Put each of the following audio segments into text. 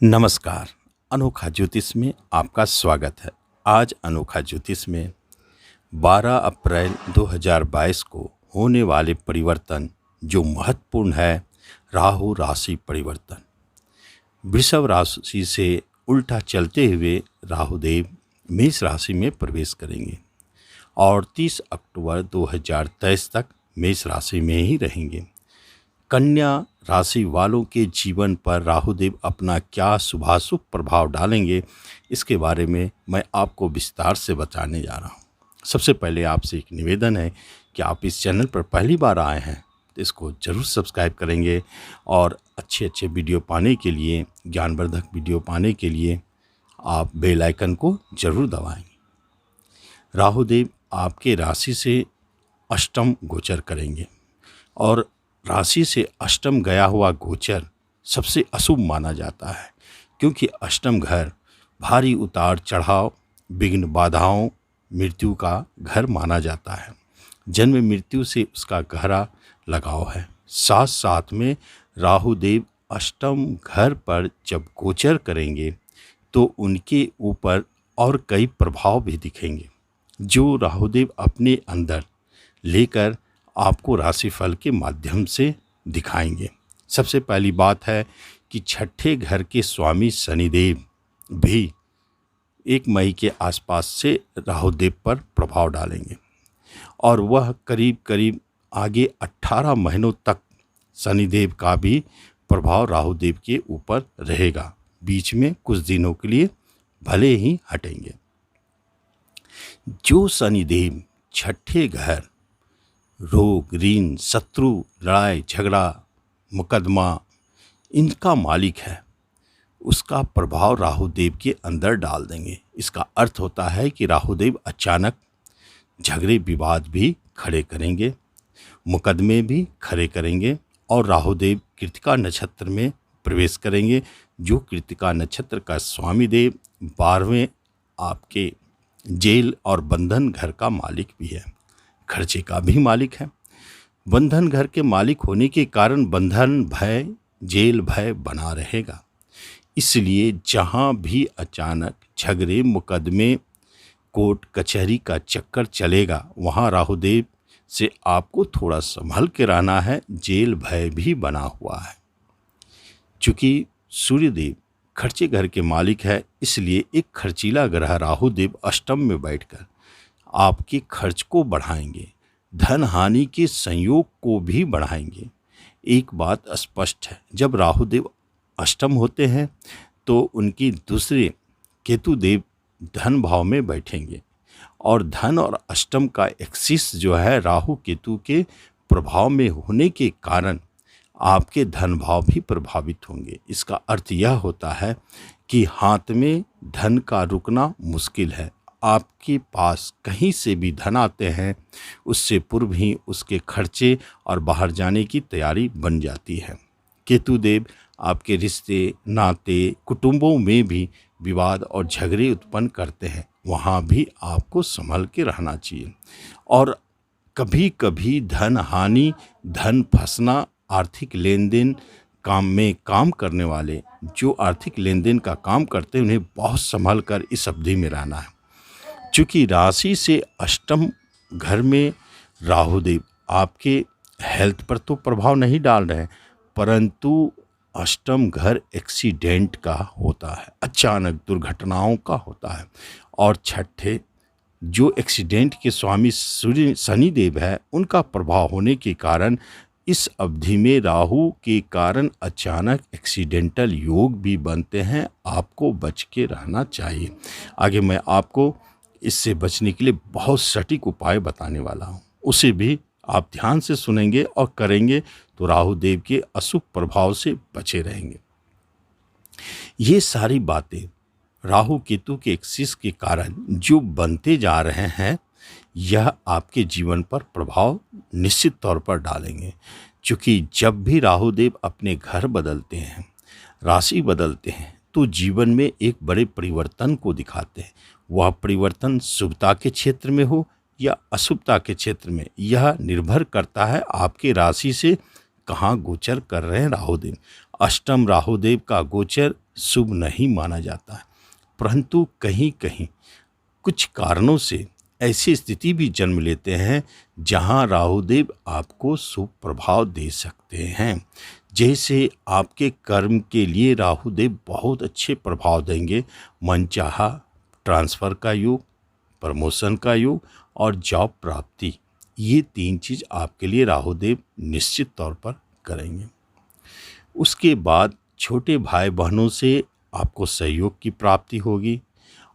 नमस्कार। अनोखा ज्योतिष में आपका स्वागत है। आज अनोखा ज्योतिष में 12 अप्रैल 2022 को होने वाले परिवर्तन जो महत्वपूर्ण है, राहु राशि परिवर्तन। वृषभ राशि से उल्टा चलते हुए राहुदेव मेष राशि में प्रवेश करेंगे और 30 अक्टूबर 2023 तक मेष राशि में ही रहेंगे। कन्या राशि वालों के जीवन पर राहुदेव अपना क्या शुभाशुभ प्रभाव डालेंगे, इसके बारे में मैं आपको विस्तार से बताने जा रहा हूँ। सबसे पहले आपसे एक निवेदन है कि आप इस चैनल पर पहली बार आए हैं तो इसको ज़रूर सब्सक्राइब करेंगे और अच्छे वीडियो पाने के लिए, ज्ञानवर्धक वीडियो पाने के लिए आप बेल आइकन को ज़रूर दबाएंगे। राहुदेव आपके राशि से अष्टम गोचर करेंगे और राशि से अष्टम गया हुआ गोचर सबसे अशुभ माना जाता है, क्योंकि अष्टम घर भारी उतार चढ़ाव, विघ्न, बाधाओं, मृत्यु का घर माना जाता है। जन्म मृत्यु से उसका गहरा लगाव है। साथ साथ में राहुदेव अष्टम घर पर जब गोचर करेंगे तो उनके ऊपर और कई प्रभाव भी दिखेंगे जो राहुदेव अपने अंदर लेकर आपको राशिफल के माध्यम से दिखाएंगे। सबसे पहली बात है कि छठे घर के स्वामी शनिदेव भी 1 मई के आसपास से राहुदेव पर प्रभाव डालेंगे और वह करीब आगे 18 महीनों तक शनिदेव का भी प्रभाव राहुदेव के ऊपर रहेगा। बीच में कुछ दिनों के लिए भले ही हटेंगे। जो शनिदेव छठे घर रोग, ऋण, शत्रु, लड़ाई झगड़ा, मुकदमा इनका मालिक है, उसका प्रभाव राहुदेव के अंदर डाल देंगे। इसका अर्थ होता है कि राहुदेव अचानक झगड़े विवाद भी खड़े करेंगे, मुकदमे भी खड़े करेंगे और राहुदेव कृतिका नक्षत्र में प्रवेश करेंगे। जो कृतिका नक्षत्र का स्वामी देव 12वें आपके जेल और बंधन घर का मालिक भी है, खर्चे का भी मालिक है। बंधन घर के मालिक होने के कारण बंधन भय, जेल भय बना रहेगा। इसलिए जहाँ भी अचानक झगड़े, मुकदमे, कोर्ट कचहरी का चक्कर चलेगा, वहाँ राहुदेव से आपको थोड़ा संभल के रहना है। जेल भय भी बना हुआ है। चूँकि सूर्यदेव खर्चे घर के मालिक है, इसलिए एक खर्चीला ग्रह राहुदेव अष्टम में बैठकर आपके खर्च को बढ़ाएंगे, धन हानि के संयोग को भी बढ़ाएंगे। एक बात स्पष्ट है, जब राहुदेव अष्टम होते हैं तो उनकी दूसरे केतुदेव धन भाव में बैठेंगे और धन और अष्टम का एक्सिस जो है राहु केतु के प्रभाव में होने के कारण आपके धन भाव भी प्रभावित होंगे। इसका अर्थ यह होता है कि हाथ में धन का रुकना मुश्किल है। आपके पास कहीं से भी धन आते हैं, उससे पूर्व ही उसके खर्चे और बाहर जाने की तैयारी बन जाती है। केतुदेव आपके रिश्ते, नाते, कुटुंबों में भी विवाद और झगड़े उत्पन्न करते हैं, वहाँ भी आपको संभल के रहना चाहिए। और कभी कभी धन हानि, धन फंसना, आर्थिक लेन देन काम करने वाले जो आर्थिक लेन देन का काम करते हैं, उन्हें बहुत संभल कर इस अवधि में रहना है। चूँकि राशि से अष्टम घर में राहुदेव आपके हेल्थ पर तो प्रभाव नहीं डाल रहे हैं, परंतु अष्टम घर एक्सीडेंट का होता है, अचानक दुर्घटनाओं का होता है। और छठे जो एक्सीडेंट के स्वामी सूर्य शनिदेव है, उनका प्रभाव होने के कारण इस अवधि में राहु के कारण अचानक एक्सीडेंटल योग भी बनते हैं। आपको बच के रहना चाहिए। आगे मैं आपको इससे बचने के लिए बहुत सटीक उपाय बताने वाला हूँ, उसे भी आप ध्यान से सुनेंगे और करेंगे तो राहुदेव के अशुभ प्रभाव से बचे रहेंगे। ये सारी बातें राहु केतु के एक्सिस के कारण जो बनते जा रहे हैं, यह आपके जीवन पर प्रभाव निश्चित तौर पर डालेंगे। क्योंकि जब भी राहुदेव अपने घर बदलते हैं, राशि बदलते हैं, तो जीवन में एक बड़े परिवर्तन को दिखाते हैं। वह परिवर्तन शुभता के क्षेत्र में हो या अशुभता के क्षेत्र में, यह निर्भर करता है आपके राशि से कहाँ गोचर कर रहे हैं राहुदेव। अष्टम राहुदेव का गोचर शुभ नहीं माना जाता है, परंतु कहीं कहीं कुछ कारणों से ऐसी स्थिति भी जन्म लेते हैं जहां राहुदेव आपको शुभ प्रभाव दे सकते हैं। जैसे आपके कर्म के लिए राहुदेव बहुत अच्छे प्रभाव देंगे, मनचाहा ट्रांसफ़र का योग, प्रमोशन का योग और जॉब प्राप्ति, ये 3 चीज़ आपके लिए राहुदेव निश्चित तौर पर करेंगे। उसके बाद छोटे भाई बहनों से आपको सहयोग की प्राप्ति होगी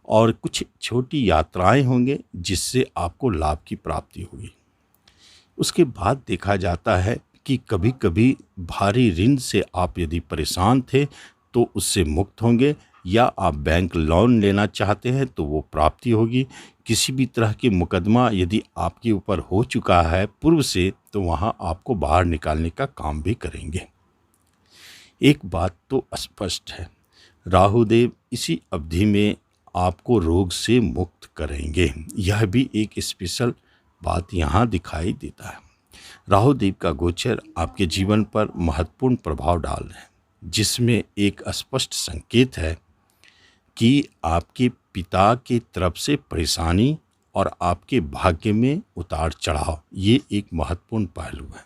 और कुछ छोटी यात्राएं होंगे जिससे आपको लाभ की प्राप्ति होगी। उसके बाद देखा जाता है कि कभी कभी भारी ऋण से आप यदि परेशान थे तो उससे मुक्त होंगे, या आप बैंक लोन लेना चाहते हैं तो वो प्राप्ति होगी। किसी भी तरह के मुकदमा यदि आपके ऊपर हो चुका है पूर्व से, तो वहाँ आपको बाहर निकालने का काम भी करेंगे। एक बात तो स्पष्ट है, राहुदेव इसी अवधि में आपको रोग से मुक्त करेंगे। यह भी एक स्पेशल बात यहाँ दिखाई देता है। राहुदेव का गोचर आपके जीवन पर महत्वपूर्ण प्रभाव डाल रहे हैं, जिसमें एक स्पष्ट संकेत है कि आपके पिता की तरफ से परेशानी और आपके भाग्य में उतार चढ़ाव, ये एक महत्वपूर्ण पहलू है।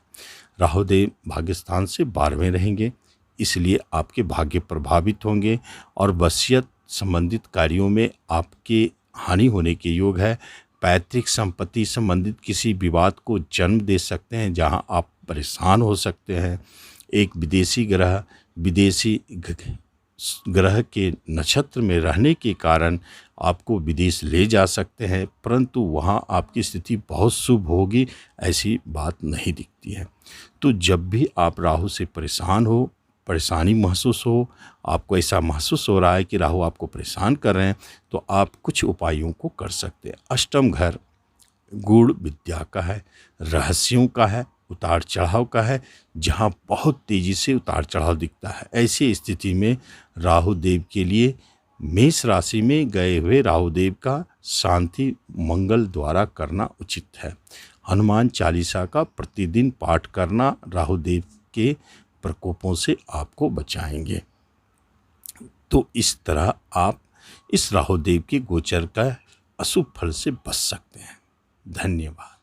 राहुदेव भाग्यस्थान से 12वें रहेंगे, इसलिए आपके भाग्य प्रभावित होंगे और वसीयत संबंधित कार्यों में आपके हानि होने के योग है। पैतृक संपत्ति संबंधित किसी विवाद को जन्म दे सकते हैं जहां आप परेशान हो सकते हैं। एक विदेशी ग्रह के नक्षत्र में रहने के कारण आपको विदेश ले जा सकते हैं, परंतु वहां आपकी स्थिति बहुत शुभ होगी, ऐसी बात नहीं दिखती है। तो जब भी आप राहु से परेशानी महसूस हो, आपको ऐसा महसूस हो रहा है कि राहु आपको परेशान कर रहे हैं, तो आप कुछ उपायों को कर सकते हैं। अष्टम घर गूढ़ विद्या का है, रहस्यों का है, उतार चढ़ाव का है, जहाँ बहुत तेज़ी से उतार चढ़ाव दिखता है। ऐसी स्थिति में राहुदेव के लिए मेष राशि में गए हुए राहुदेव का शांति मंगल द्वारा करना उचित है। हनुमान चालीसा का प्रतिदिन पाठ करना राहुदेव के प्रकोपों से आपको बचाएंगे। तो इस तरह आप इस राहुदेव के गोचर का अशुभ फल से बच सकते हैं। धन्यवाद।